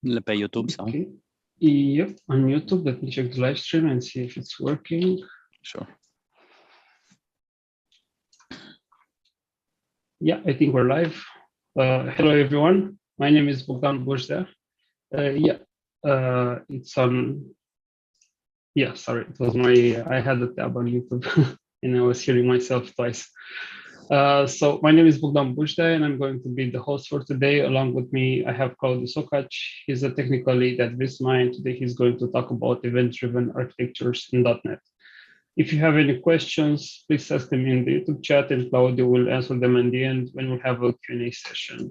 pe YouTube sau? Okay. Yep, on YouTube. Let me check the live stream and see if it's working. Sure. Yeah, I think we're live. Hello, everyone. My name is Bogdan Bojda. It's on. Yeah, sorry, it was I had a tab on YouTube and I was hearing myself twice. So my name is Bogdan Bojda and I'm going to be the host for today. Along with me, I have Claudiu Socaci. He's a technical lead at Visma, and today he's going to talk about event-driven architectures in .NET. If you have any questions, please ask them in the YouTube chat and Claudio will answer them in the end when we have a Q&A session.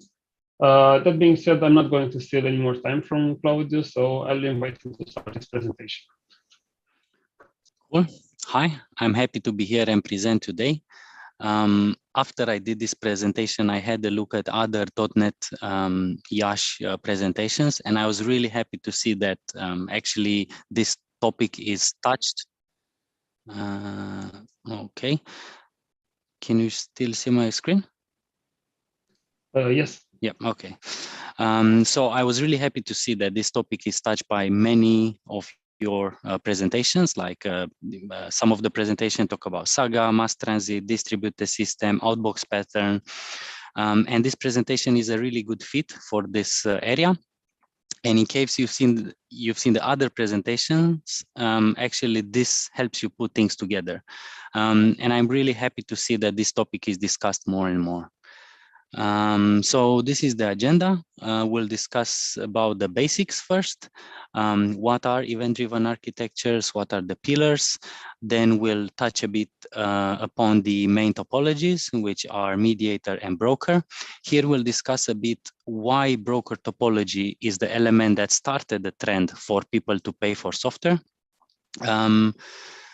That being said, I'm not going to steal any more time from Claudio, so I'll invite him to start his presentation. Cool. Hi, I'm happy to be here and present today. After I did this presentation, I had a look at other .NET Yash presentations, and I was really happy to see that actually this topic is touched. Okay. Can you still see my screen? Yes. Yeah, okay. So I was really happy to see that this topic is touched by many of your presentations, like some of the presentation talk about Saga, mass transit, distributed system, outbox pattern. And this presentation is a really good fit for this area. And in case you've seen the other presentations, actually this helps you put things together. And I'm really happy to see that this topic is discussed more and more. So this is the agenda. We'll discuss about the basics first. What are event-driven architectures? What are the pillars? Then we'll touch a bit upon the main topologies, which are mediator and broker. Here we'll discuss a bit why broker topology is the element that started the trend for people to pay for software.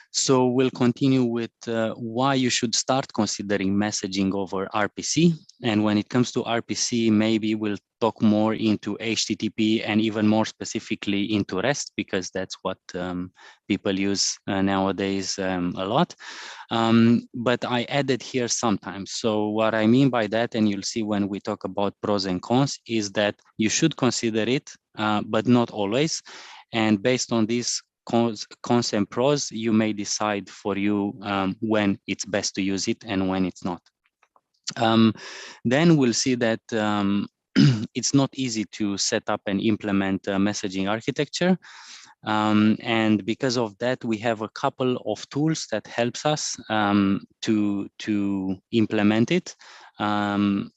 So we'll continue with why you should start considering messaging over RPC. And when it comes to RPC, maybe we'll talk more into HTTP and even more specifically into REST, because that's what people use nowadays a lot. But I added here sometimes. So what I mean by that, and you'll see when we talk about pros and cons, is that you should consider it, but not always. And based on this cons and pros, you may decide for you when it's best to use it and when it's not. Then we'll see that it's not easy to set up and implement a messaging architecture. And because of that, we have a couple of tools that helps us to implement it. To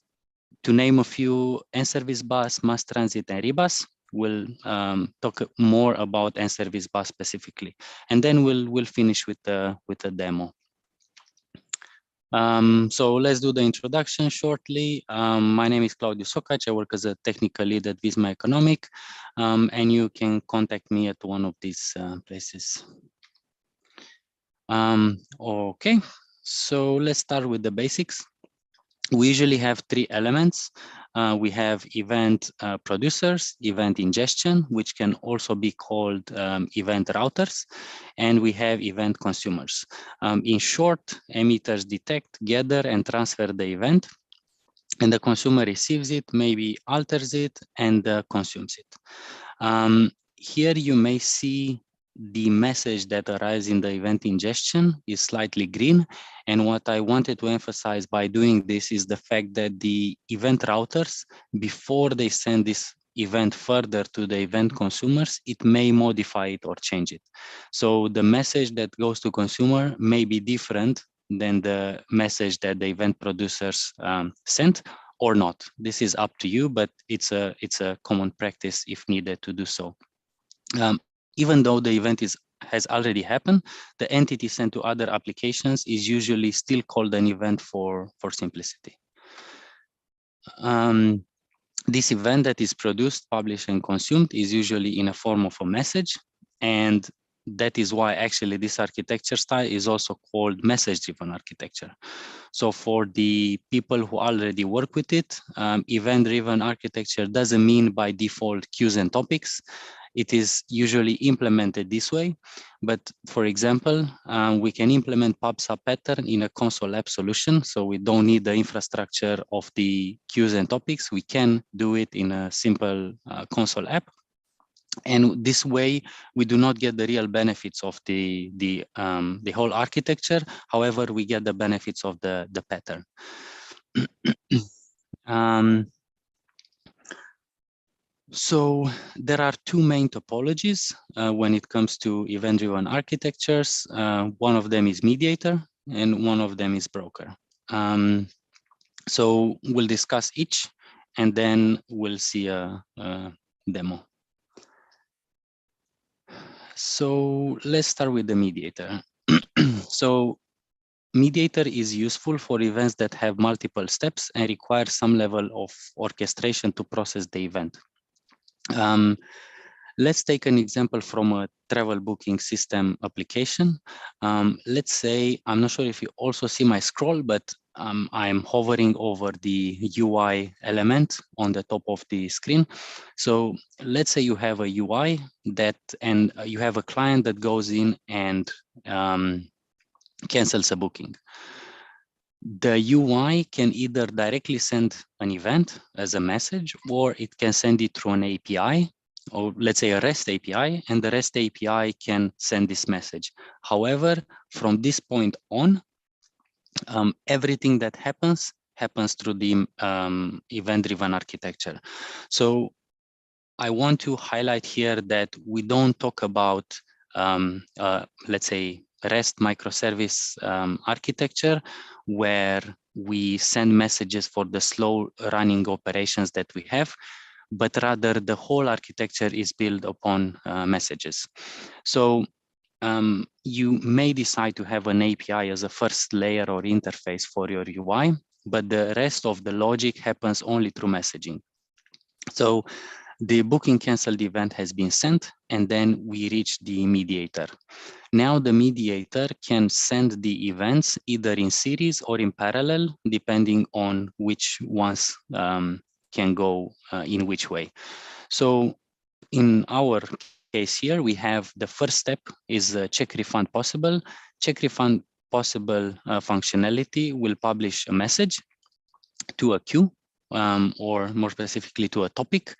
name a few, nService Bus, Mass Transit, and Rebus. We'll talk more about nService Bus specifically, and then we'll finish with the demo. So let's do the introduction shortly. My name is Claudiu Socaci. I work as a technical lead at Visma Economic, and you can contact me at one of these places. Okay, so let's start with the basics. We usually have three elements. We have event producers, event ingestion, which can also be called event routers, and we have event consumers. In short, emitters detect, gather, and transfer the event, and the consumer receives it, maybe alters it, and consumes it. Here you may see the message that arrives in the event ingestion is slightly green. And what I wanted to emphasize by doing this is the fact that the event routers, before they send this event further to the event consumers, it may modify it or change it. So the message that goes to consumer may be different than the message that the event producers sent or not. This is up to you, but it's a common practice if needed to do so. Even though the event has already happened, the entity sent to other applications is usually still called an event for simplicity. This event that is produced, published, and consumed is usually in a form of a message, and that is why actually this architecture style is also called message-driven architecture. So for the people who already work with it, event-driven architecture doesn't mean by default queues and topics. It is usually implemented this way, but for example, we can implement pub/sub pattern in a console app solution, so we don't need the infrastructure of the queues and topics. We can do it in a simple console app, And this way, we do not get the real benefits of the whole architecture. However, we get the benefits of the pattern. So there are two main topologies when it comes to event-driven architectures. One of them is mediator, and one of them is broker. So we'll discuss each, and then we'll see a demo. So let's start with the mediator. So mediator is useful for events that have multiple steps and require some level of orchestration to process the event. Let's take an example from a travel booking system application. Let's say, I'm not sure if you also see my scroll, but I'm hovering over the UI element on the top of the screen. So let's say you have a UI that, and you have a client that goes in and cancels a booking. The UI can either directly send an event as a message, or it can send it through an API, or let's say a REST API, and the REST API can send this message. However, from this point on, everything that happens through the event-driven architecture. So I want to highlight here that we don't talk about, let's say, REST microservice architecture, where we send messages for the slow running operations that we have, but rather the whole architecture is built upon messages. So you may decide to have an API as a first layer or interface for your UI, but the rest of the logic happens only through messaging. So the booking canceled event has been sent, and then we reach the mediator. Now the mediator can send the events either in series or in parallel, depending on which ones can go in which way. So in our case here, we have the first step is check refund possible. Check refund possible functionality will publish a message to a queue, or more specifically to a topic.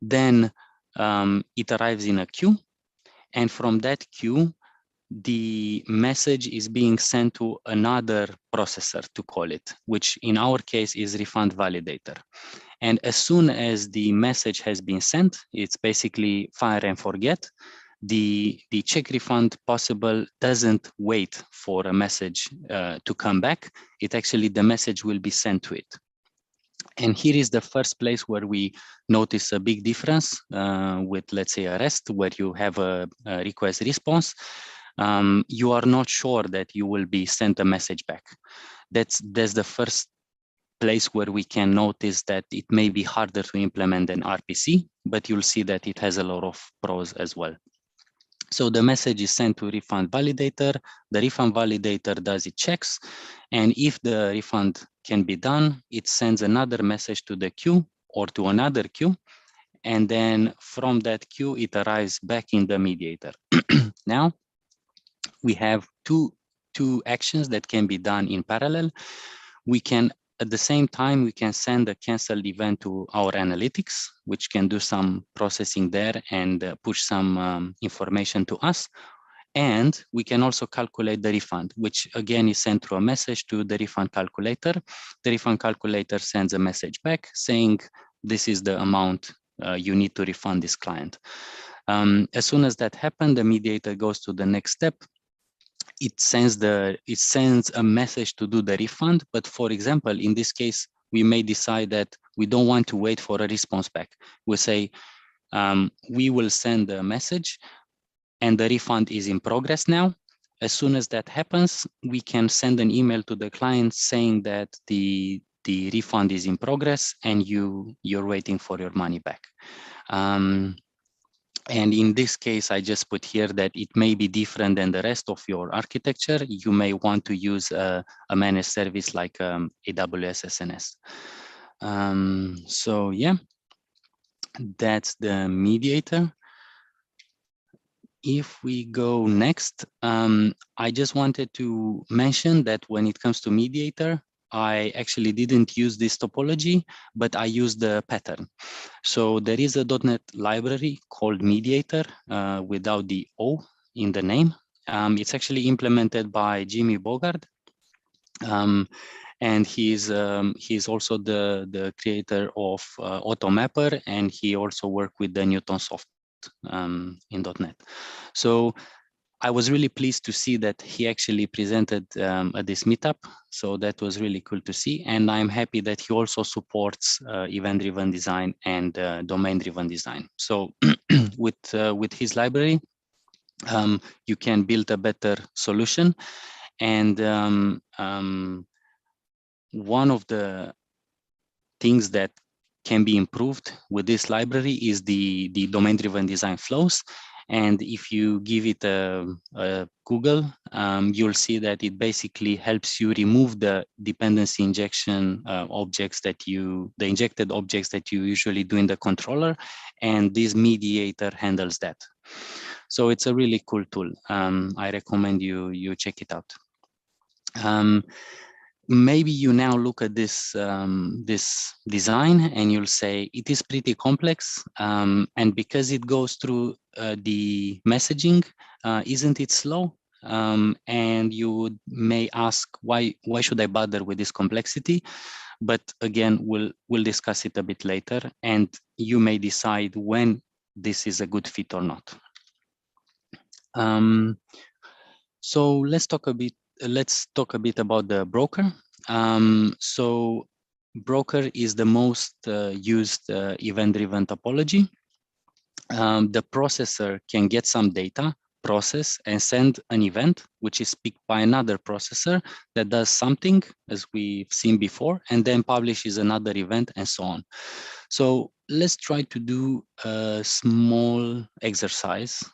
Then it arrives in a queue, and from that queue, the message is being sent to another processor, to call it, which in our case is refund validator. And as soon as the message has been sent, it's basically fire and forget. The check refund possible doesn't wait for a message to come back. It actually, the message will be sent to it. And here is the first place where we notice a big difference with, let's say, a REST, where you have a request response. You are not sure that you will be sent a message back. That's the first place where we can notice that it may be harder to implement than RPC, but you'll see that it has a lot of pros as well. So the message is sent to refund validator. The refund validator does its checks. And if the refund can be done, it sends another message to the queue or to another queue. And then from that queue, it arrives back in the mediator. Now, we have two actions that can be done in parallel. We can, at the same time, we can send a canceled event to our analytics, which can do some processing there and push some information to us. And we can also calculate the refund, which again is sent through a message to the refund calculator. The refund calculator sends a message back saying, this is the amount you need to refund this client. As soon as that happens, the mediator goes to the next step. It sends a message to do the refund. But for example, in this case, we may decide that we don't want to wait for a response back. We say, we will send a message and the refund is in progress now. As soon as that happens, we can send an email to the client saying that the refund is in progress and you're waiting for your money back. And in this case, I just put here that it may be different than the rest of your architecture. You may want to use a managed service like AWS SNS. So yeah, that's the mediator. If we go next, I just wanted to mention that when it comes to mediator, I actually didn't use this topology, but I used the pattern. So there is a .NET library called Mediator without the O in the name. It's actually implemented by Jimmy Bogard. And he's also the creator of AutoMapper, and he also worked with the Newtonsoft in .NET. So I was really pleased to see that he actually presented at this meetup. So that was really cool to see. And I'm happy that he also supports event-driven design and domain-driven design. So with his library, you can build a better solution. And one of the things that can be improved with this library is the domain-driven design flows. And if you give it a Google, you'll see that it basically helps you remove the dependency injection objects that the injected objects that you usually do in the controller, and this mediator handles that. So it's a really cool tool. I recommend you check it out. Maybe you now look at this this design and you'll say it is pretty complex, and because it goes through the messaging, isn't it slow? And you may ask, why should I bother with this complexity? But again, we'll discuss it a bit later, and you may decide when this is a good fit or not. So let's talk a bit about the broker. So broker is the most used event-driven topology. The processor can get some data, process, and send an event, which is picked by another processor that does something, as we've seen before, and then publishes another event, and so on. So let's try to do a small exercise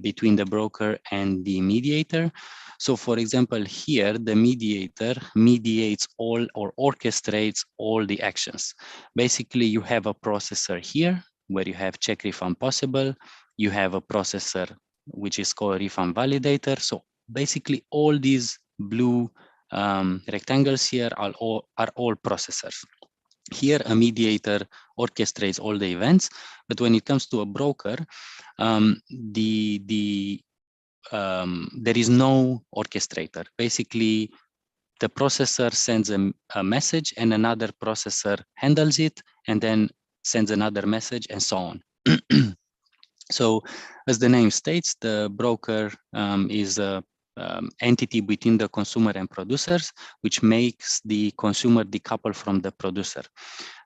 between the broker and the mediator. So for example, here, the mediator mediates all or orchestrates all the actions. Basically, you have a processor here where you have check refund possible. You have a processor which is called refund validator. So basically, all these blue rectangles here are all processors. Here, a mediator orchestrates all the events, but when it comes to a broker, there is no orchestrator. Basically, the processor sends a message and another processor handles it and then sends another message and so on. So as the name states, the broker is a entity between the consumer and producers, which makes the consumer decouple from the producer.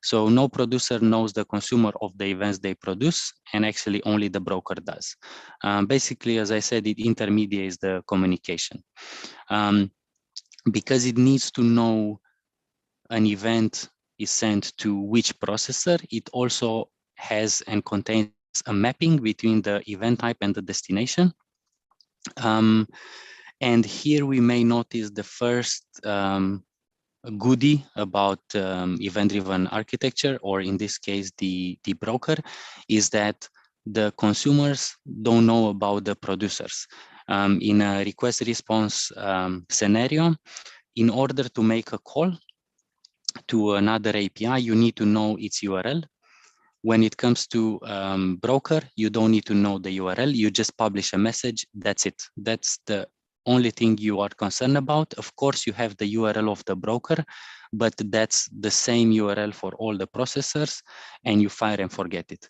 So no producer knows the consumer of the events they produce, and actually only the broker does. Basically, as I said, it intermediates the communication. Because it needs to know an event is sent to which processor, it also has and contains a mapping between the event type and the destination. And here we may notice the first goodie about event-driven architecture, or in this case, the broker, is that the consumers don't know about the producers. In a request response scenario, in order to make a call to another API, you need to know its URL. When it comes to broker, you don't need to know the URL. You just publish a message. That's it. That's the only thing you are concerned about. Of course, you have the URL of the broker, but that's the same URL for all the processors, and you fire and forget it.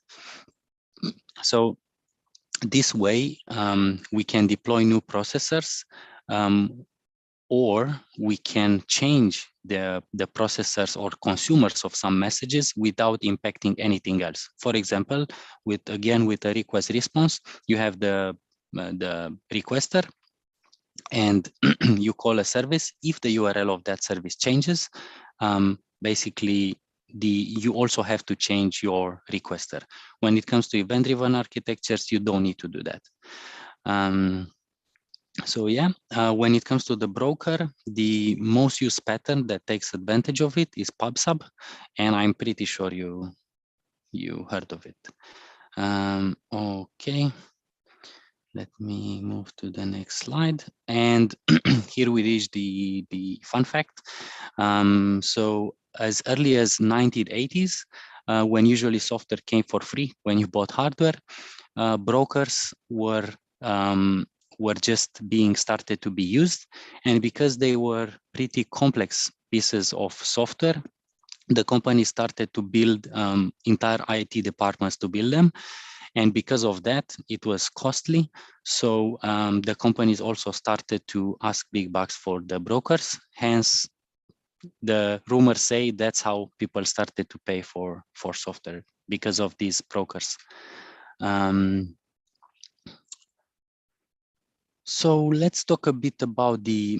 So this way, we can deploy new processors, or we can change the processors or consumers of some messages without impacting anything else. For example, with a request response, you have the requester, and you call a service. If the URL of that service changes, basically you also have to change your requester. When it comes to event-driven architectures, you don't need to do that. So yeah, when it comes to the broker, the most used pattern that takes advantage of it is PubSub, and I'm pretty sure you heard of it. Okay, Let me move to the next slide. And here we reach the fun fact. So as early as 1980s, when usually software came for free, when you bought hardware, brokers were just being started to be used. And because they were pretty complex pieces of software, the company started to build entire IT departments to build them. And because of that, it was costly. So the companies also started to ask big bucks for the brokers. Hence, the rumors say that's how people started to pay for software, because of these brokers. So let's talk a bit about the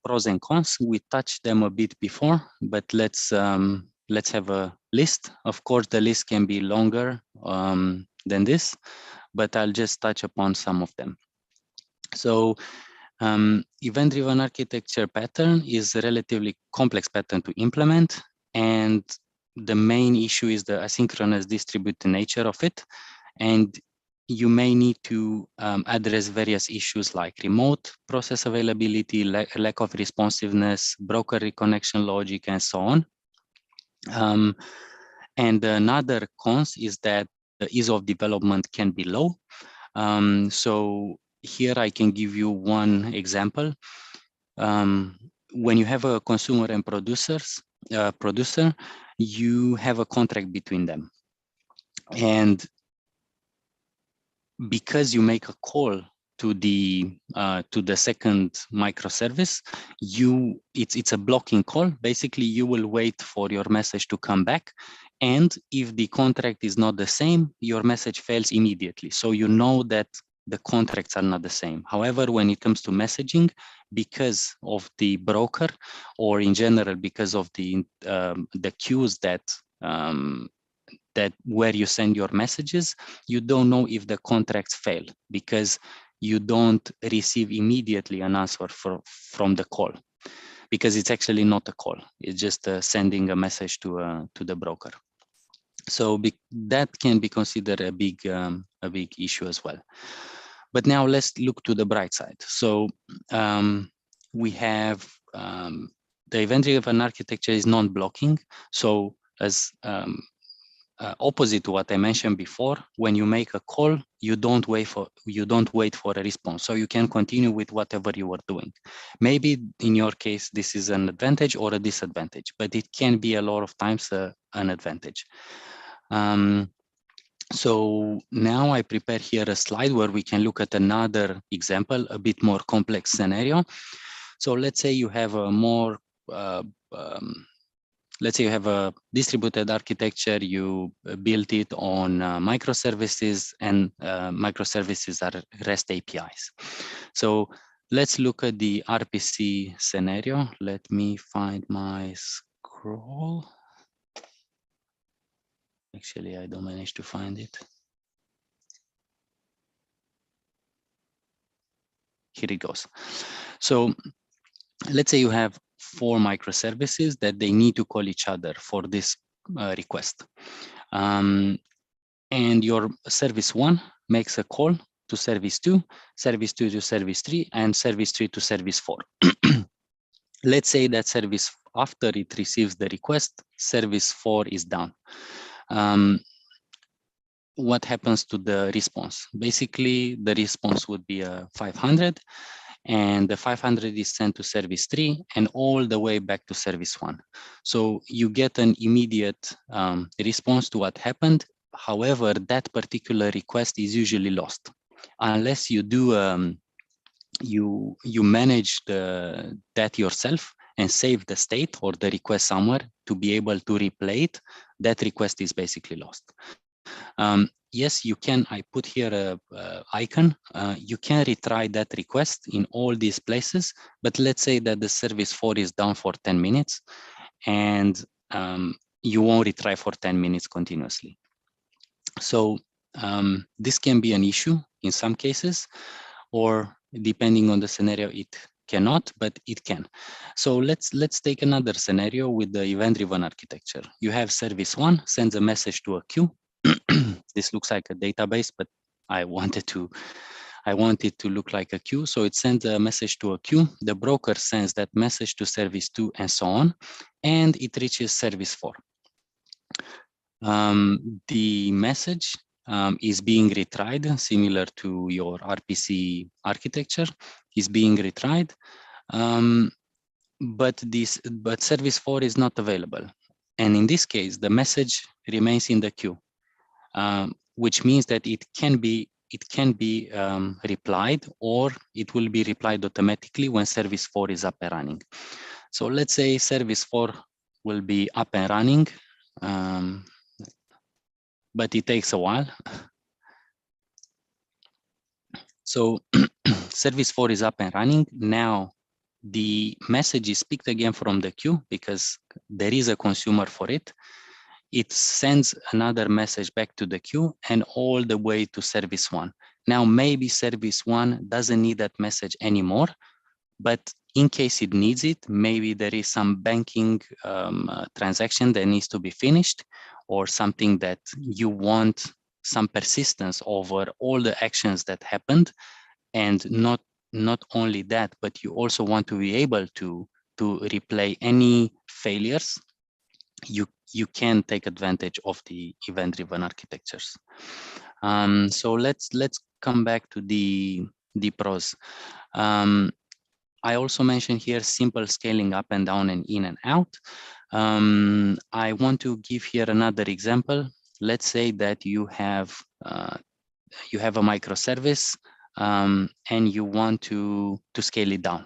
pros and cons. We touched them a bit before, but let's have a list. Of course, the list can be longer than this, but I'll just touch upon some of them. So event-driven architecture pattern is a relatively complex pattern to implement, and the main issue is the asynchronous distributed nature of it. And you may need to address various issues like remote process availability, lack of responsiveness, broker reconnection logic, and so on. And another cons is that the ease of development can be low. So here I can give you one example. When you have a consumer and producer, you have a contract between them. And because you make a call to the second microservice, it's a blocking call. Basically, you will wait for your message to come back, and if the contract is not the same, your message fails immediately. So you know that the contracts are not the same. However, when it comes to messaging, because of the broker, or in general because of the queues that where you send your messages, you don't know if the contracts fail because you don't receive immediately an answer from the call, because it's actually not a call. It's just sending a message to the broker. So that can be considered a big issue as well. But now let's look to the bright side. So we have the event-driven architecture is non-blocking. So as opposite to what I mentioned before, when you make a call, you don't wait for a response. So you can continue with whatever you were doing. Maybe in your case, this is an advantage or a disadvantage, but it can be a lot of times an advantage. So now I prepare here a slide where we can look at another example, a bit more complex scenario. So let's say you have a more let's say you have a distributed architecture, you built it on microservices, and microservices are REST APIs. So let's look at the RPC scenario. Let me find my scroll. Actually, I don't manage to find it. Here it goes. So let's say you have 4 microservices that they need to call each other for this request. And your service 1 makes a call to service 2, service 2 to service 3, and service 3 to service 4. Let's say that service, after it receives the request, service 4 is down. What happens to the response? Basically, the response would be 500, and the 500 is sent to service 3 and all the way back to service 1. So you get an immediate response to what happened. However, that particular request is usually lost unless you do you manage that yourself and save the state or the request somewhere to be able to replay it. That request is basically lost. Yes, you can. I put here a icon. You can retry that request in all these places, but let's say that the service 4 is down for 10 minutes and you won't retry for 10 minutes continuously. So this can be an issue in some cases, or depending on the scenario, it cannot, but it can. So let's take another scenario with the event-driven architecture. You have service 1 sends a message to a queue. This looks like a database, but I wanted to I want it to look like a queue. So it sends a message to a queue. The broker sends that message to service 2 and so on, and it reaches service 4. The message is being retried, similar to your RPC architecture, is being retried, but service 4 is not available. And in this case, the message remains in the queue, which means that it can be replied, or it will be replied automatically when service 4 is up and running. So let's say service 4 will be up and running, but it takes a while. So service 4 is up and running. Now the message is picked again from the queue because there is a consumer for it. It sends another message back to the queue and all the way to service 1. Now maybe service 1 doesn't need that message anymore, but in case it needs it, maybe there is some banking transaction that needs to be finished, or something that you want some persistence over all the actions that happened. And not only that, but you also want to be able to replay any failures. You can take advantage of the event-driven architectures. So let's come back to the pros. I also mentioned here simple scaling up and down and in and out. I want to give here another example. Let's say that you have a microservice and you want to scale it down.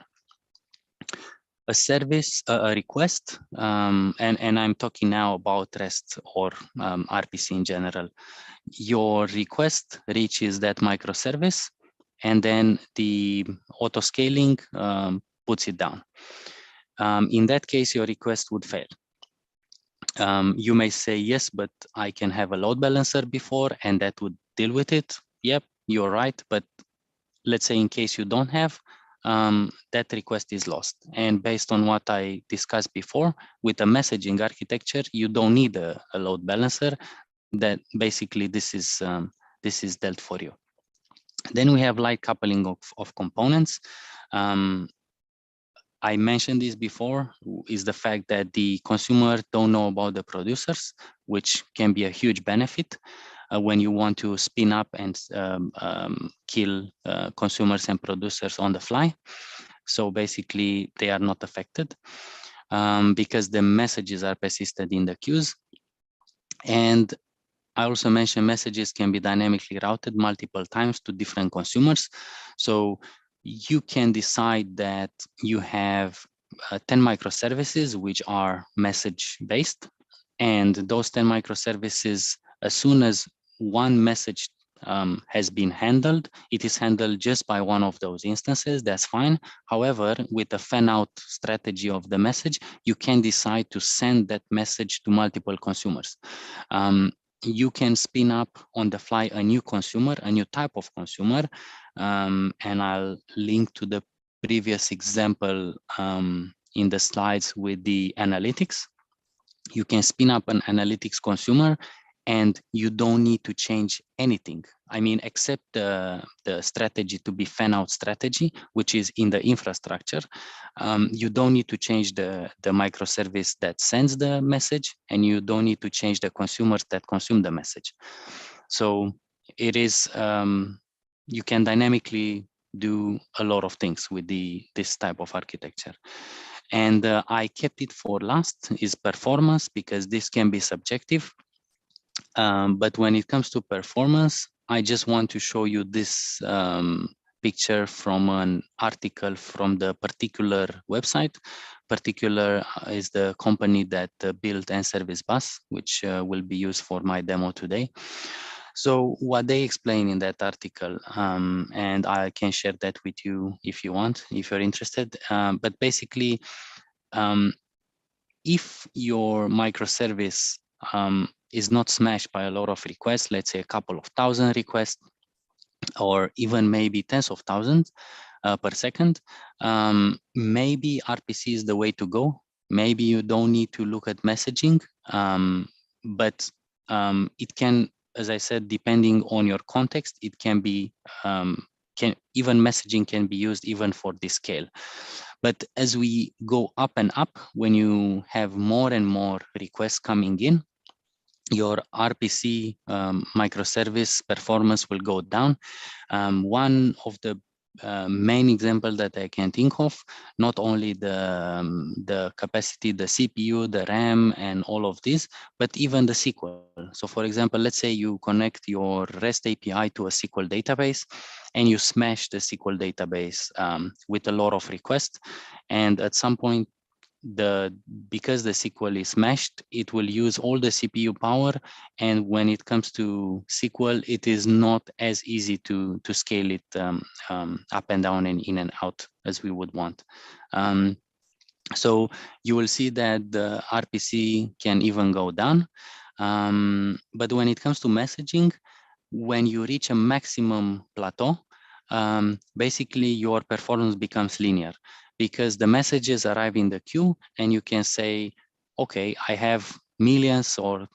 A service, a request, and I'm talking now about REST or RPC in general. Your request reaches that microservice, and then the auto scaling puts it down. In that case, your request would fail. You may say, yes, but I can have a load balancer before, and that would deal with it. Yep, you're right. But let's say in case you don't have, that request is lost. And based on what I discussed before, with a messaging architecture, you don't need a load balancer. That basically this is dealt for you. Then we have light coupling of components. I mentioned this before, is the fact that the consumer don't know about the producers, which can be a huge benefit when you want to spin up and kill consumers and producers on the fly. So basically they are not affected because the messages are persisted in the queues. And I also mentioned messages can be dynamically routed multiple times to different consumers. So you can decide that you have 10 microservices which are message based, and those 10 microservices, as soon as one message has been handled, it is handled just by one of those instances. That's fine. However, with a fan out strategy of the message, you can decide to send that message to multiple consumers. You can spin up on the fly a new consumer, a new type of consumer, and I'll link to the previous example in the slides with the analytics. You can spin up an analytics consumer and you don't need to change anything. I mean, except the strategy to be fan out strategy, which is in the infrastructure. You don't need to change the microservice that sends the message, and you don't need to change the consumers that consume the message. So it is, you can dynamically do a lot of things with this type of architecture. And I kept it for last, is performance, because this can be subjective. But when it comes to performance, I just want to show you this picture from an article from the particular website. Particular is the company that built nService Bus, which will be used for my demo today. So what they explain in that article, and I can share that with you if you want, if you're interested. But basically, if your microservice is not smashed by a lot of requests, let's say a couple of thousand requests, or even maybe tens of thousands per second, maybe RPC is the way to go. Maybe you don't need to look at messaging, but it can, as I said, depending on your context, it can messaging can be used even for this scale. But as we go up and up, when you have more and more requests coming in, your RPC microservice performance will go down. One of the main example that I can think of, not only the capacity, the CPU, the RAM, and all of this, but even the SQL. So for example, let's say you connect your REST API to a SQL database and you smash the SQL database with a lot of requests. And at some point, because the SQL is smashed, it will use all the CPU power, and when it comes to SQL, it is not as easy to scale it up and down and in and out as we would want. So you will see that the RPC can even go down. But when it comes to messaging, when you reach a maximum plateau, basically your performance becomes linear, because the messages arrive in the queue and you can say, okay, I have millions or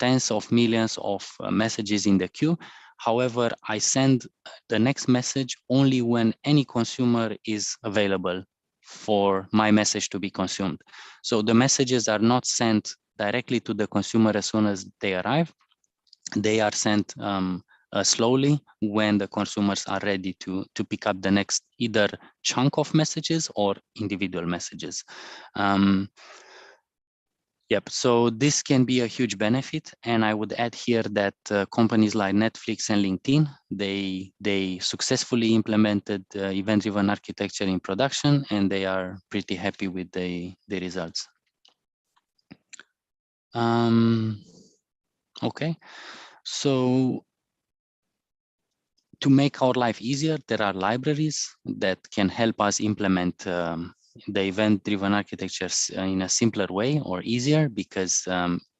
tens of millions of messages in the queue. However, I send the next message only when any consumer is available for my message to be consumed. So the messages are not sent directly to the consumer as soon as they arrive. They are sent slowly when the consumers are ready to pick up the next either chunk of messages or individual messages. Yep, so this can be a huge benefit, and I would add here that companies like Netflix and LinkedIn, they successfully implemented event-driven architecture in production, and they are pretty happy with the results. Okay, so to make our life easier, there are libraries that can help us implement the event-driven architectures in a simpler way or easier, because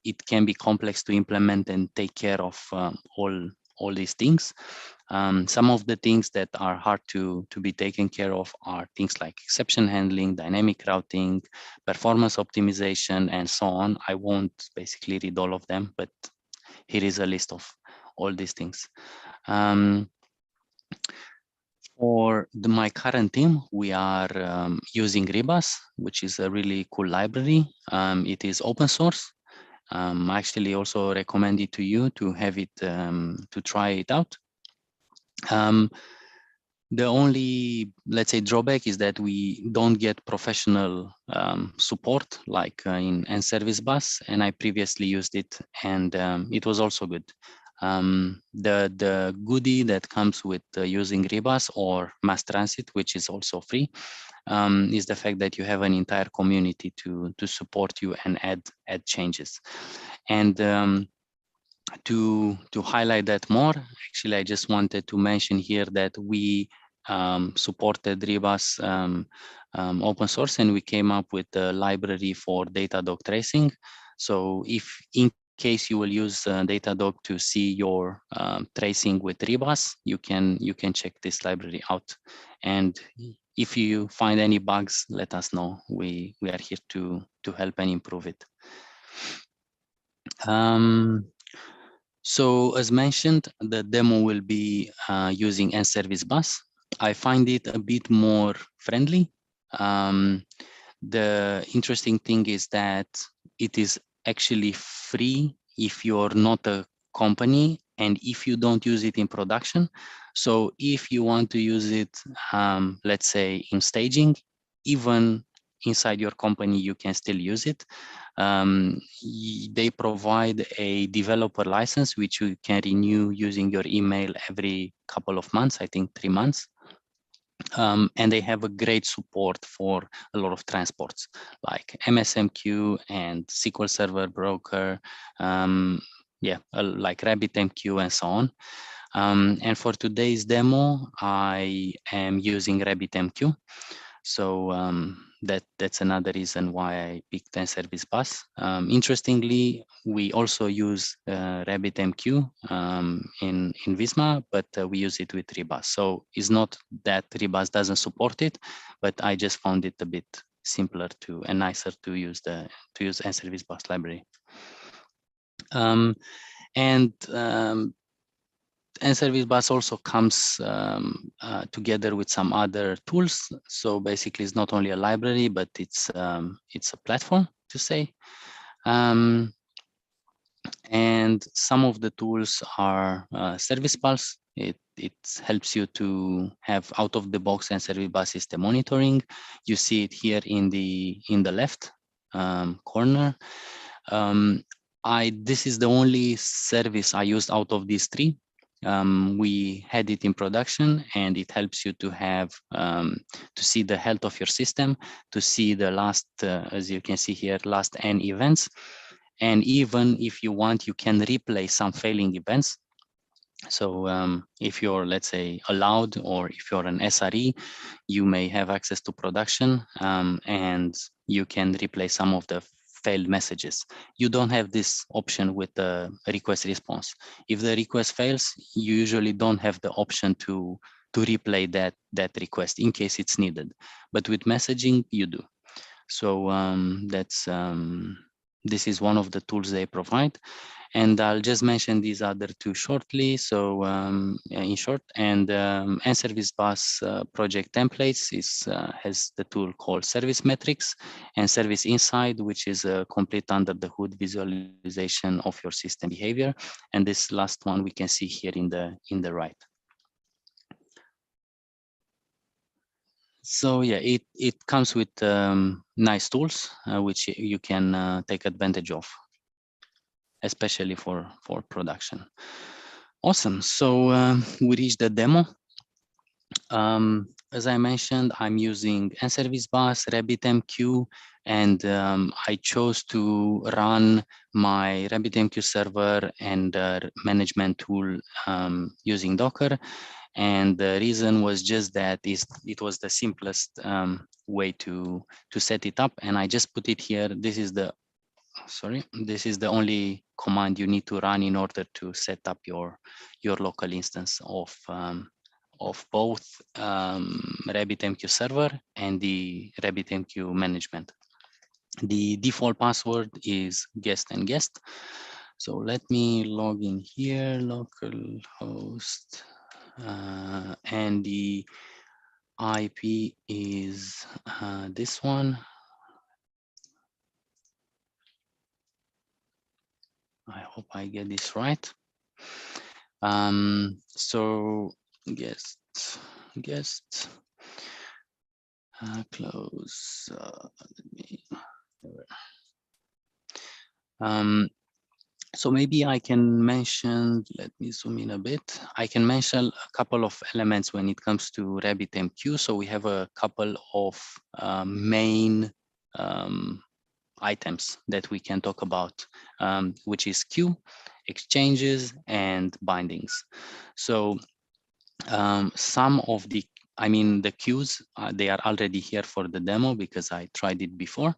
it can be complex to implement and take care of all these things. Some of the things that are hard to be taken care of are things like exception handling, dynamic routing, performance optimization, and so on. I won't basically read all of them, but here is a list of all these things. For my current team, we are using Rebus, which is a really cool library. It is open source. I actually also recommend it to you to have it, to try it out. The only, let's say, drawback is that we don't get professional support like in N-Service Bus, and I previously used it, and it was also good. The goodie that comes with using Rebus or Mass Transit, which is also free, is the fact that you have an entire community to support you and add changes. And to highlight that more, actually, I just wanted to mention here that we supported Rebus open source, and we came up with a library for Datadog tracing. So if in case you will use Datadog to see your tracing with Rebus, you can check this library out. And if you find any bugs, let us know. We are here to help and improve it. So as mentioned, the demo will be using N-Service Bus. I find it a bit more friendly. The interesting thing is that it is actually free if you're not a company and if you don't use it in production. So if you want to use it, let's say in staging, even inside your company, you can still use it. They provide a developer license, which you can renew using your email every couple of months, I think 3 months. And they have a great support for a lot of transports like MSMQ and SQL Server Broker, like RabbitMQ and so on. And for today's demo, I am using RabbitMQ. So that's another reason why I picked N-Service Bus. Interestingly, we also use RabbitMQ in Visma, but we use it with Rebus. So it's not that Rebus doesn't support it, but I just found it a bit simpler and nicer to use N-Service Bus library. And Service Bus also comes together with some other tools. So basically, it's not only a library, but it's a platform, to say. And some of the tools are Service Pulse. It helps you to have out-of-the-box and Service Bus system monitoring. You see it here in the left corner. This is the only service I used out of these three. We had it in production, and it helps you to have to see the health of your system, to see the last, as you can see here, last N events. And even if you want, you can replay some failing events. So if you're, let's say, allowed, or if you're an SRE, you may have access to production, and you can replay some of the failed messages. You don't have this option with the request response. If the request fails, you usually don't have the option to replay that request in case it's needed. But with messaging, you do. So this is one of the tools they provide. And I'll just mention these other two shortly. So in short, and Service Bus project templates has the tool called Service Metrics, and Service Insight, which is a complete under the hood visualization of your system behavior. And this last one we can see here in the right. So yeah, it comes with nice tools which you can take advantage of, especially for production. Awesome. So we reached the demo. As I mentioned, I'm using Service Bus, RabbitMQ, and I chose to run my RabbitMQ server and management tool using Docker. And the reason was just that it was the simplest way to set it up. And I just put it here. This is the only command you need to run in order to set up your local instance of both RabbitMQ server and the RabbitMQ management. The default password is guest and guest. So let me log in here, localhost, and the IP is this one. I hope I get this right. So guest, close. So maybe I can mention, let me zoom in a bit. I can mention a couple of elements when it comes to RabbitMQ. So we have a couple of main items that we can talk about, which is queue, exchanges, and bindings. So some of the queues, they are already here for the demo because I tried it before.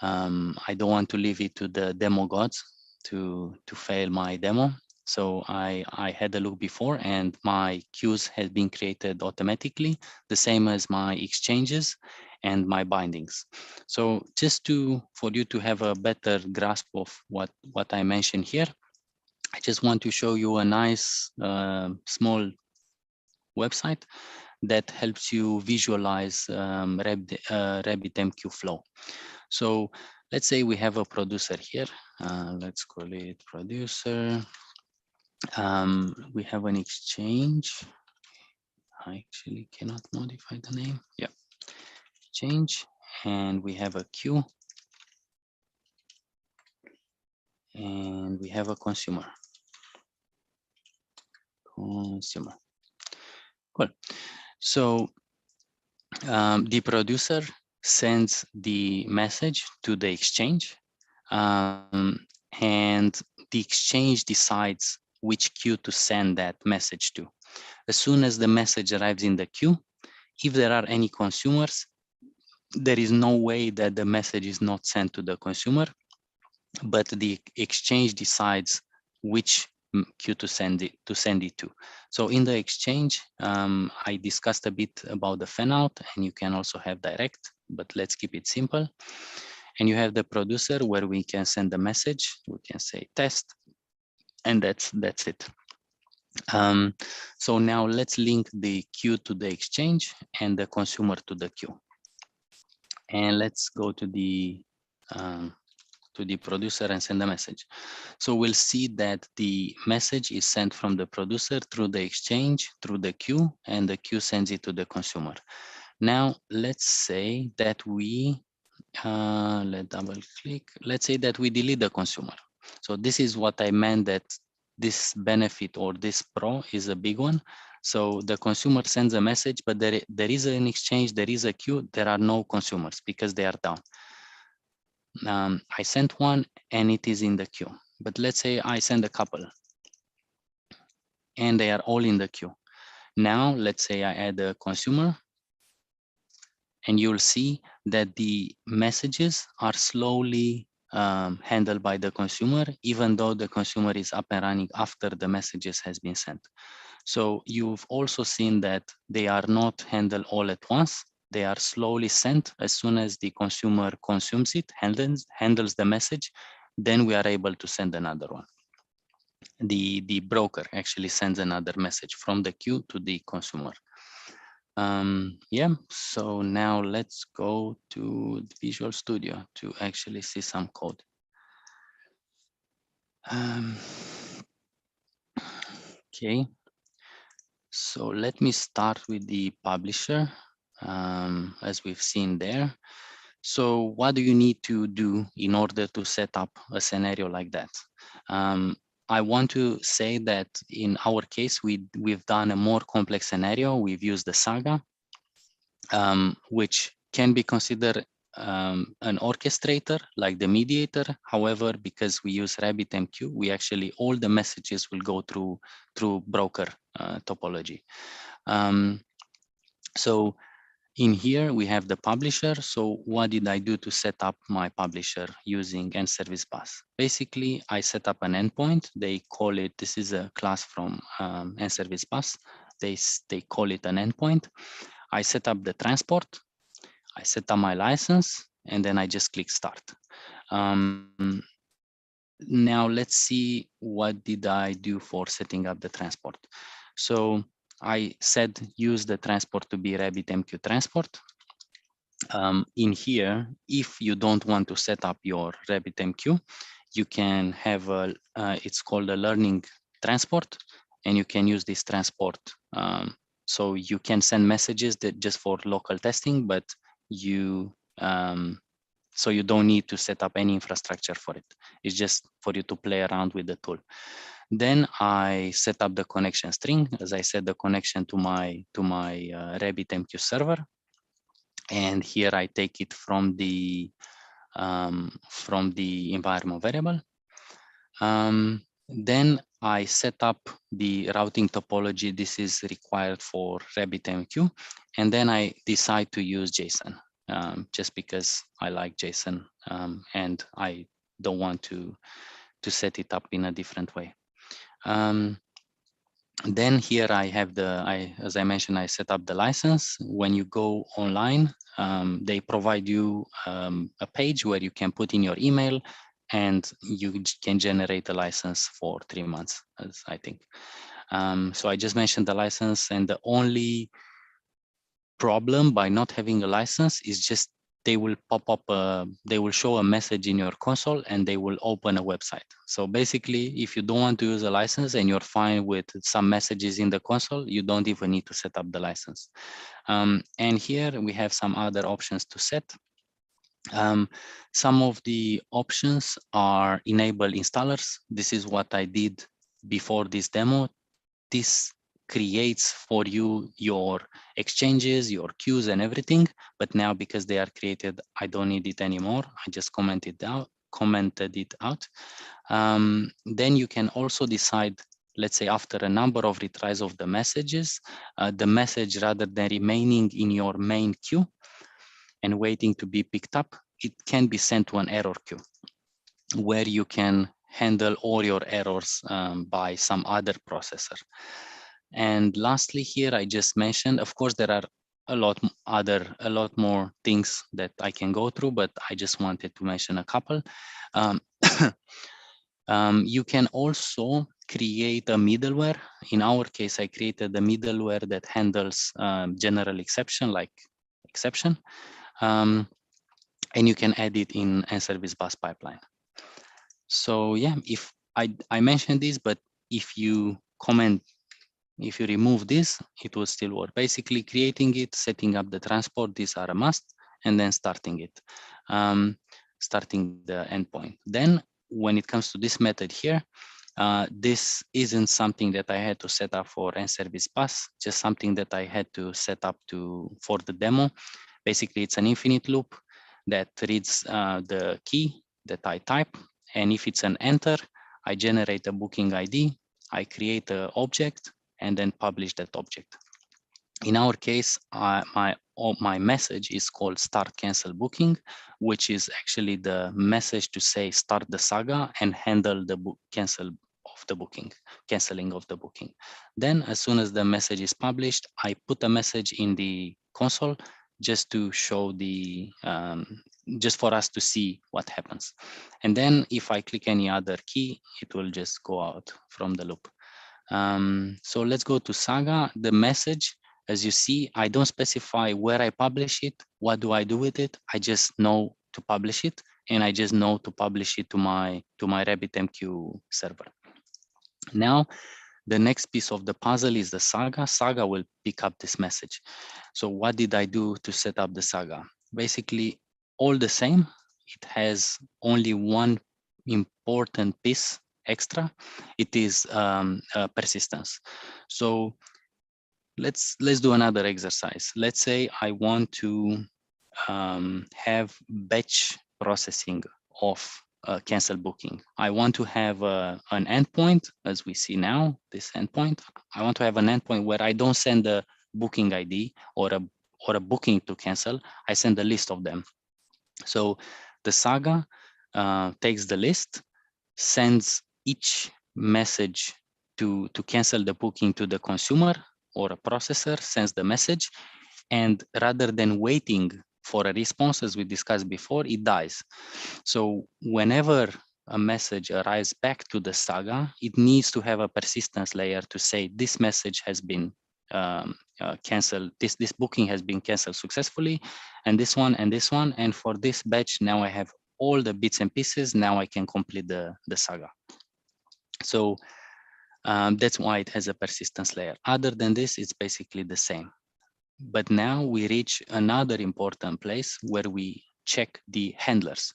I don't want to leave it to the demo gods to fail my demo. So I had a look before, and my queues have been created automatically, the same as my exchanges and my bindings. So just for you to have a better grasp of what I mentioned here, I just want to show you a nice small website that helps you visualize RabbitMQ flow. So let's say we have a producer here. Let's call it producer. We have an exchange. I actually cannot modify the name. Yeah, exchange. And we have a queue. And we have a consumer. Cool. So the producer sends the message to the exchange, and the exchange decides which queue to send that message to. As soon as the message arrives in the queue, if there are any consumers, there is no way that the message is not sent to the consumer, but the exchange decides which queue to send it to. So in the exchange, I discussed a bit about the fan out, and you can also have direct, but let's keep it simple. And you have the producer where we can send the message. We can say test, and that's it. So now let's link the queue to the exchange and the consumer to the queue. And let's go to the producer and send a message. So we'll see that the message is sent from the producer through the exchange, through the queue, and the queue sends it to the consumer. Now, let's say that we, let's double click. Let's say that we delete the consumer. So this is what I meant, that this benefit or this pro is a big one. So the consumer sends a message, but there is an exchange, there is a queue, there are no consumers because they are down. I sent one and it is in the queue, but let's say I send a couple and they are all in the queue. Now, let's say I add a consumer and you'll see that the messages are slowly handled by the consumer, even though the consumer is up and running after the messages has been sent. So you've also seen that they are not handled all at once. They are slowly sent. As soon as the consumer consumes it, handles the message, then we are able to send another one. The broker actually sends another message from the queue to the consumer. Yeah, so now let's go to Visual Studio to actually see some code. Okay, so let me start with the publisher, as we've seen there. So what do you need to do in order to set up a scenario like that? I want to say that in our case, we've done a more complex scenario. We've used the Saga, which can be considered an orchestrator like the mediator. However, because we use RabbitMQ, we actually, all the messages will go through broker topology. So in here, we have the publisher. So what did I do to set up my publisher using nService bus? Basically, I set up an endpoint. They call it, this is a class from nService bus. They call it an endpoint. I set up the transport. I set up my license, and then I just click start. Now let's see what did I do for setting up the transport. So I said use the transport to be RabbitMQ transport. In here, if you don't want to set up your RabbitMQ, you can have a, it's called a learning transport, and you can use this transport. So you can send messages that just for local testing, but you so you don't need to set up any infrastructure for it. It's just for you to play around with the tool. Then I set up the connection string, as I said, the connection to my RabbitMQ server. And here I take it from the environment variable. Then I set up the routing topology. This is required for RabbitMQ. And then I decide to use JSON, just because I like JSON and I don't want to set it up in a different way. Then here I have as I mentioned, I set up the license. When you go online, they provide you a page where you can put in your email and you can generate a license for 3 months, as I think. So I just mentioned the license, and the only problem by not having a license is just they will pop up, they will show a message in your console and they will open a website. So basically, if you don't want to use a license and you're fine with some messages in the console, you don't even need to set up the license. And here we have some other options to set. Some of the options are enable installers. This is what I did before this demo. This creates for you your exchanges, your queues and everything. But now because they are created, I don't need it anymore. I just commented it out. Then you can also decide, let's say after a number of retries of the messages, the message, rather than remaining in your main queue and waiting to be picked up, it can be sent to an error queue where you can handle all your errors by some other processor. And lastly, here I just mentioned, of course, there are a lot more things that I can go through, but I just wanted to mention a couple. You can also create a middleware. In our case, I created a middleware that handles general exception like exception. And you can add it in service bus pipeline. So yeah, if I mentioned this, but if you comment, if you remove this, it will still work. Basically creating it, setting up the transport, these are a must, and then starting it, starting the endpoint. Then when it comes to this method here, this isn't something that I had to set up for service bus, just something that I had to set up for the demo. Basically, it's an infinite loop that reads the key that I type. And if it's an enter, I generate a booking ID, I create an object, and then publish that object. In our case, my message is called start cancel booking, which is actually the message to say start the saga and handle the canceling of the booking. Then as soon as the message is published, I put a message in the console just to show just for us to see what happens. And then if I click any other key, it will just go out from the loop. So let's go to Saga. The message, as you see, I don't specify where I publish it. What do I do with it? I just know to publish it, and I just know to publish it to my RabbitMQ server. Now, the next piece of the puzzle is the Saga. Saga will pick up this message. So what did I do to set up the Saga? Basically, all the same. It has only one important piece extra. It is persistence. So let's do another exercise. Let's say I want to have batch processing of cancel booking. I want to have an endpoint, as we see now, this endpoint. I want to have an endpoint where I don't send a booking ID or a booking to cancel. I send a list of them. So the Saga takes the list, sends each message to cancel the booking to the consumer, or a processor sends the message, and rather than waiting for a response, as we discussed before, it dies. So whenever a message arrives back to the Saga, it needs to have a persistence layer to say this message has been canceled, this booking has been canceled successfully, and this one and this one, and for this batch now I have all the bits and pieces. Now I can complete the Saga. So that's why it has a persistence layer. Other than this, it's basically the same. But now we reach another important place where we check the handlers,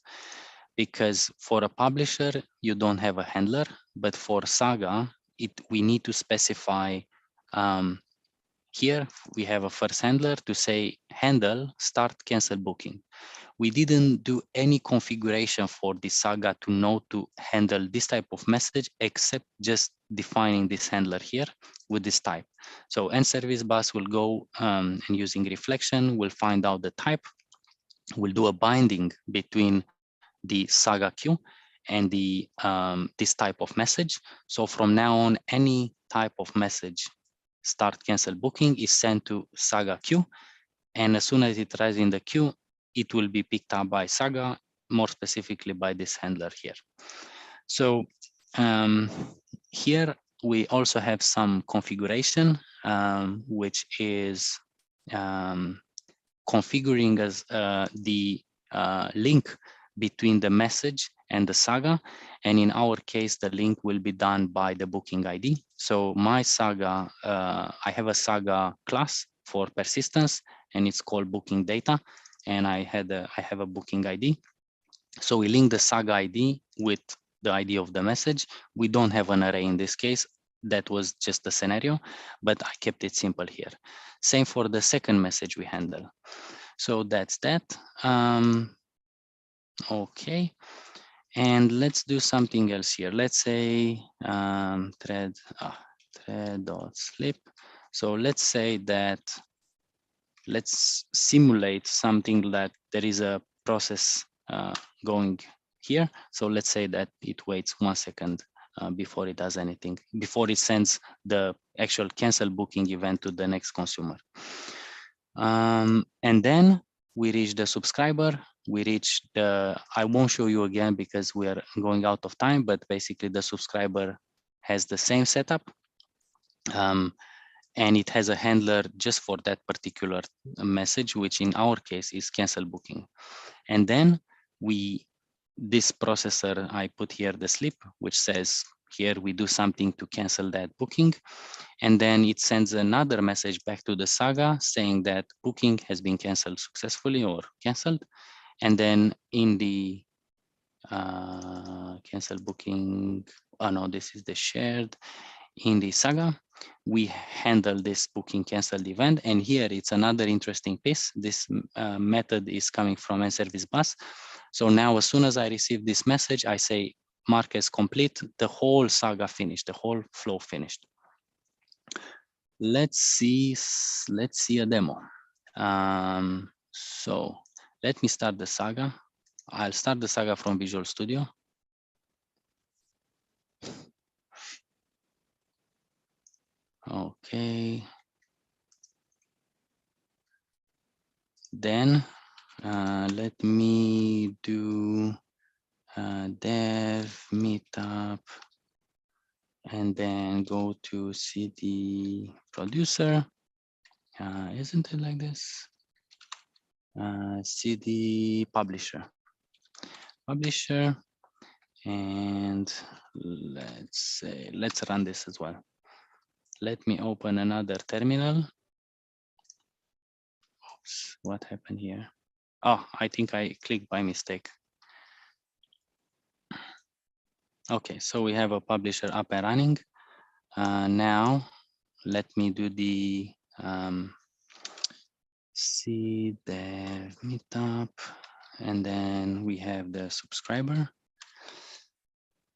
because for a publisher, you don't have a handler, but for Saga, we need to specify. Here we have a first handler to say handle start cancel booking. We didn't do any configuration for the Saga to know to handle this type of message, except just defining this handler here with this type. So service bus will go and using reflection, we'll find out the type. We'll do a binding between the Saga queue and the this type of message. So from now on, any type of message start cancel booking is sent to Saga queue, and as soon as it arrives in the queue, it will be picked up by Saga, more specifically by this handler here. So here we also have some configuration, which is configuring as the link between the message and the Saga. And in our case, the link will be done by the booking ID. So my Saga, I have a Saga class for persistence, and it's called booking data. And I have a booking ID. So we link the Saga ID with the ID of the message. We don't have an array in this case. That was just a scenario, but I kept it simple here. Same for the second message we handle. So that's that. Okay. And let's do something else here. Let's say thread.slip. So let's say that, let's simulate something that there is a process going here. So let's say that it waits 1 second before it does anything, before it sends the actual cancel booking event to the next consumer. And then we reach the subscriber. We reach I won't show you again because we are going out of time, but basically the subscriber has the same setup. And it has a handler just for that particular message, which in our case is cancel booking. And then this processor, I put here the slip, which says here we do something to cancel that booking. And then it sends another message back to the Saga saying that booking has been canceled successfully or canceled. And then in the cancel booking, oh no, this is the shared. In the Saga, we handle this booking canceled event. And here it's another interesting piece. This method is coming from nService bus. So now as soon as I receive this message, I say mark as complete, the whole Saga finished, the whole flow finished. Let's see a demo. So let me start the Saga. I'll start the Saga from Visual Studio. Okay. Then let me do dev meetup and then go to CD producer. Isn't it like this? CD publisher. And let's run this as well. Let me open another terminal. Oops, what happened here? Oh, I think I clicked by mistake. Okay, so we have a publisher up and running. Now, let me do the see the meetup, and then we have the subscriber.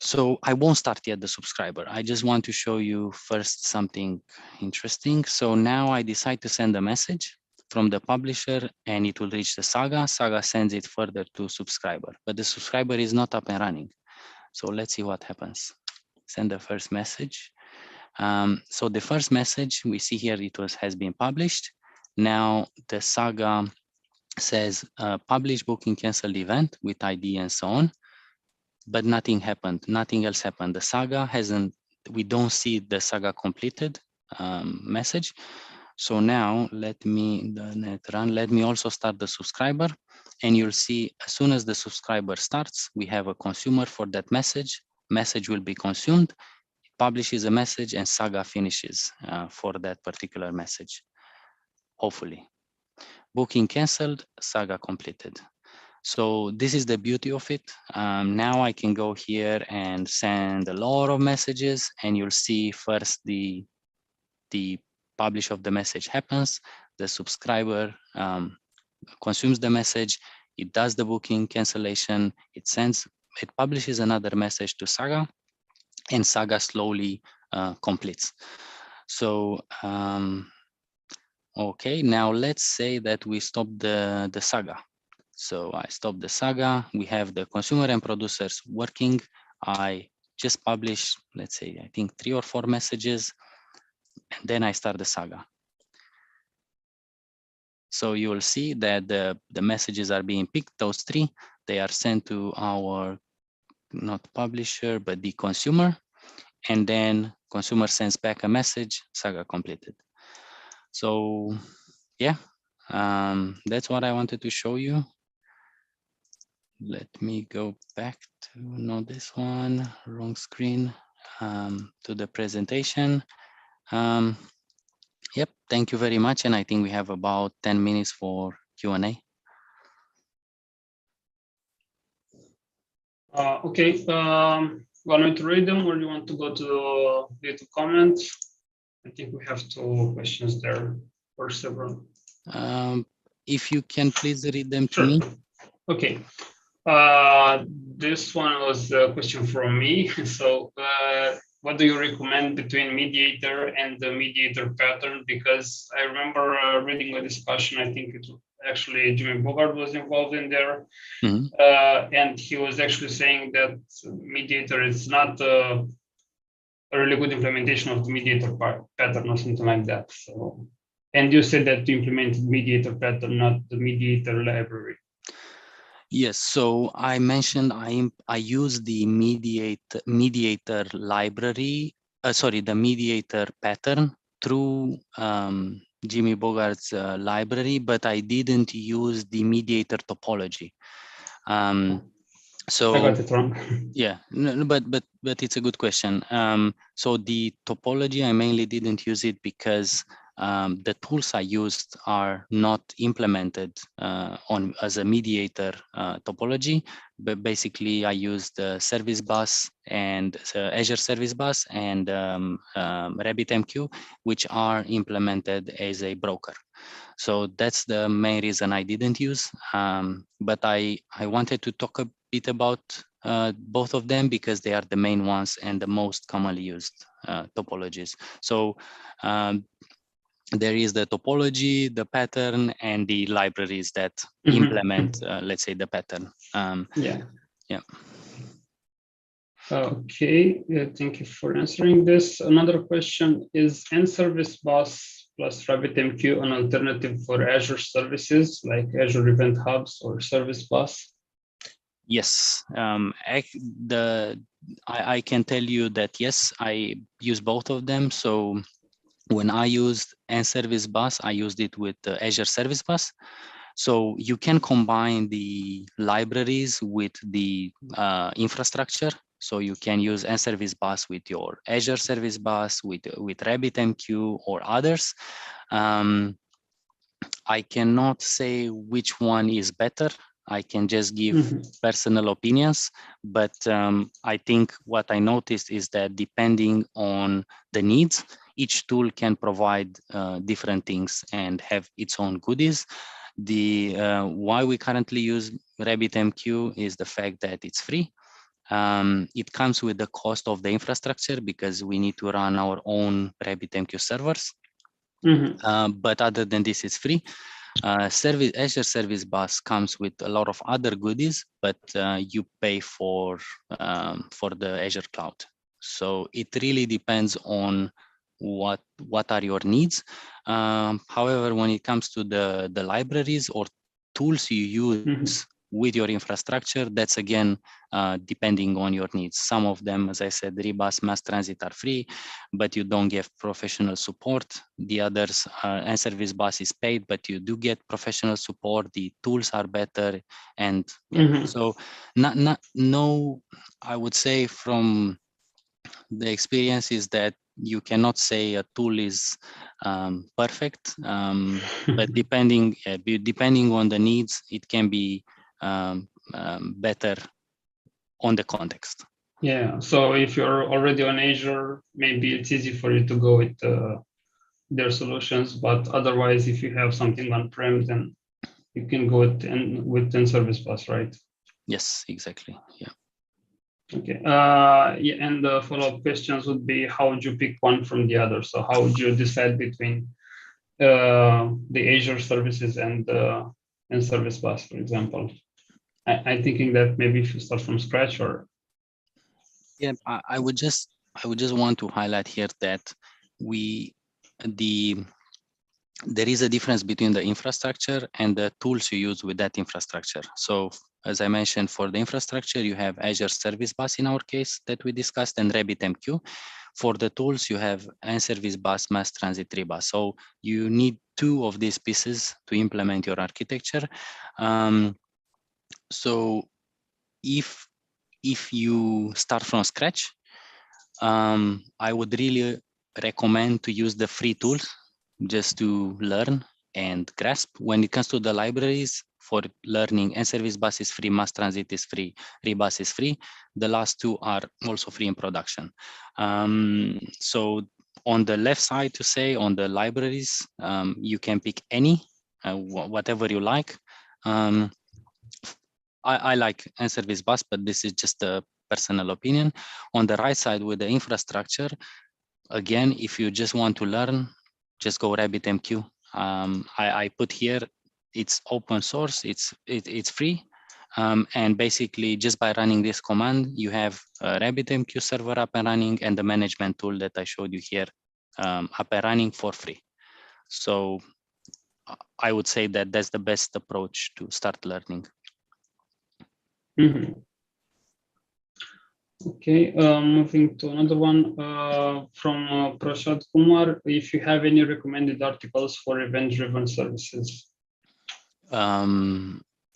So I won't start yet the subscriber. I just want to show you first something interesting. So now I decide to send a message from the publisher and it will reach the Saga. Saga sends it further to subscriber, but the subscriber is not up and running. So let's see what happens. Send the first message. So the first message we see here, has been published. Now the Saga says publish booking canceled event with ID and so on, but nothing happened. Nothing else happened. The Saga hasn't. We don't see the Saga completed message. So now let me Let me also start the subscriber, and you'll see as soon as the subscriber starts, we have a consumer for that message. Message will be consumed. It publishes a message, and Saga finishes for that particular message. Hopefully, booking canceled, Saga completed. So this is the beauty of it. Now I can go here and send a lot of messages, and you'll see first the publish of the message happens. The subscriber consumes the message. It does the booking cancellation. It publishes another message to Saga, and Saga slowly completes. So okay, now let's say that we stop the Saga. So I stop the Saga. We have the consumer and producers working. I just publish, let's say, I think 3 or 4 messages, and then I start the Saga. So you will see that the messages are being picked, those 3. They are sent to our, not publisher, but the consumer. And then consumer sends back a message, Saga completed. So yeah, that's what I wanted to show you. Let me go back to, not this one, wrong screen, to the presentation. Yep, thank you very much. And I think we have about 10 minutes for Q&A. Okay, want me to read them or do you want to go to the comments? I think we have 2 questions there or several. If you can please read them to Sure. me. Okay. This one was a question from me. So what do you recommend between mediator and the mediator pattern? Because I remember reading a discussion, I think it actually Jimmy Bogart was involved in there. Mm-hmm. And he was actually saying that mediator is not a really good implementation of the mediator pattern or something like that. So, and you said that you implemented mediator pattern, not the mediator library. Yes, so I mentioned I use the mediator library sorry, the mediator pattern through Jimmy Bogart's library, but I didn't use the mediator topology. So I got it wrong. yeah, no, but it's a good question. So the topology, I mainly didn't use it because the tools I used are not implemented on as a mediator topology, but basically I used the service bus and Azure Service Bus and RabbitMQ, which are implemented as a broker. So that's the main reason I didn't use. But I wanted to talk a bit about both of them because they are the main ones and the most commonly used topologies. So there is the topology, the pattern, and the libraries that implement, let's say, the pattern. Yeah. Yeah. Okay, thank you for answering this. Another question is N-Service Bus plus RabbitMQ an alternative for Azure services like Azure Event Hubs or Service Bus? Yes, I can tell you that yes, I use both of them. So when I used N-Service Bus, I used it with Azure Service Bus. So you can combine the libraries with the infrastructure. So you can use N-Service Bus with your Azure Service Bus, with RabbitMQ or others. I cannot say which one is better. I can just give personal opinions, but I think what I noticed is that depending on the needs, each tool can provide different things and have its own goodies. The why we currently use RabbitMQ is the fact that it's free. It comes with the cost of the infrastructure because we need to run our own RabbitMQ servers. But other than this, it's free. Azure Service Bus comes with a lot of other goodies, but you pay for the Azure cloud. So it really depends on what are your needs. However, when it comes to the libraries or tools you use with your infrastructure, that's again depending on your needs. Some of them, as I said, Rebus, Mass Transit are free, but you don't get professional support. The others, N-Service Bus is paid, but you do get professional support. The tools are better, and yeah. So no, I would say from the experience is that you cannot say a tool is perfect, but depending on the needs, it can be better on the context. Yeah, so if you're already on Azure, maybe it's easy for you to go with their solutions, but otherwise, if you have something on-prem, then you can go with N-Service Bus, right? Yes, exactly. Yeah. Okay. Yeah, and the follow-up questions would be, how would you pick one from the other? So how would you decide between the Azure services and Service Bus, for example? I'm thinking that maybe if you start from scratch or. Yeah, I would just want to highlight here that there is a difference between the infrastructure and the tools you use with that infrastructure. So as I mentioned, for the infrastructure, you have Azure Service Bus in our case that we discussed and RabbitMQ. For the tools, you have N-Service Bus, Mass Transit, Rebus. So you need two of these pieces to implement your architecture. So if you start from scratch, I would really recommend to use the free tools just to learn and grasp. When it comes to the libraries for learning, N-Service Bus is free, Mass Transit is free, Rebus is free. The last two are also free in production. So on the left side, to say on the libraries, you can pick any, whatever you like. I like N-Service Bus, but this is just a personal opinion. On the right side with the infrastructure, again, if you just want to learn, just go RabbitMQ. I put here, it's open source, it's free. And basically just by running this command, you have a RabbitMQ server up and running and the management tool that I showed you here up and running for free. So I would say that that's the best approach to start learning. Okay, moving to another one from Prashad Kumar. If you have any recommended articles for event-driven services.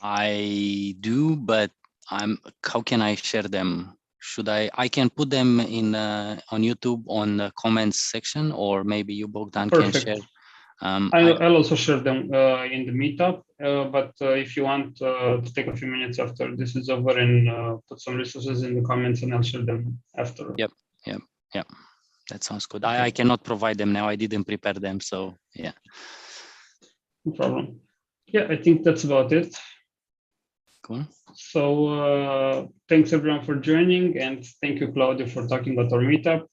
I do, but how can I share them? Should I can put them in on YouTube on the comments section, or maybe you, Bogdan, can share. Perfect. I'll also share them in the meetup, but if you want to take a few minutes after this is over and put some resources in the comments, and I'll share them after. Yep. That sounds good. I cannot provide them now. I didn't prepare them, so yeah. No problem. Yeah, I think that's about it. Cool. So thanks everyone for joining, and thank you, Claudiu, for talking about our meetup.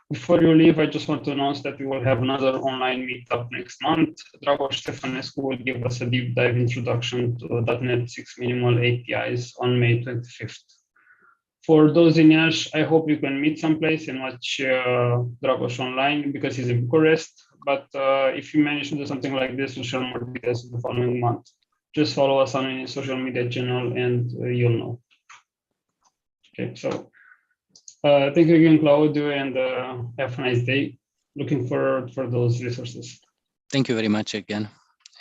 Before you leave, I just want to announce that we will have another online meetup next month. Dragoș Ștefănescu will give us a deep dive introduction to .NET 6 minimal APIs on May 25th. For those in Iași, I hope you can meet someplace and watch Dragoș online because he's in Bucharest. But if you manage to do something like this, we'll share more details in the following month. Just follow us on any social media channel and you'll know. Okay, so thank you again, Claudiu, and have a nice day. Looking forward for those resources. Thank you very much again.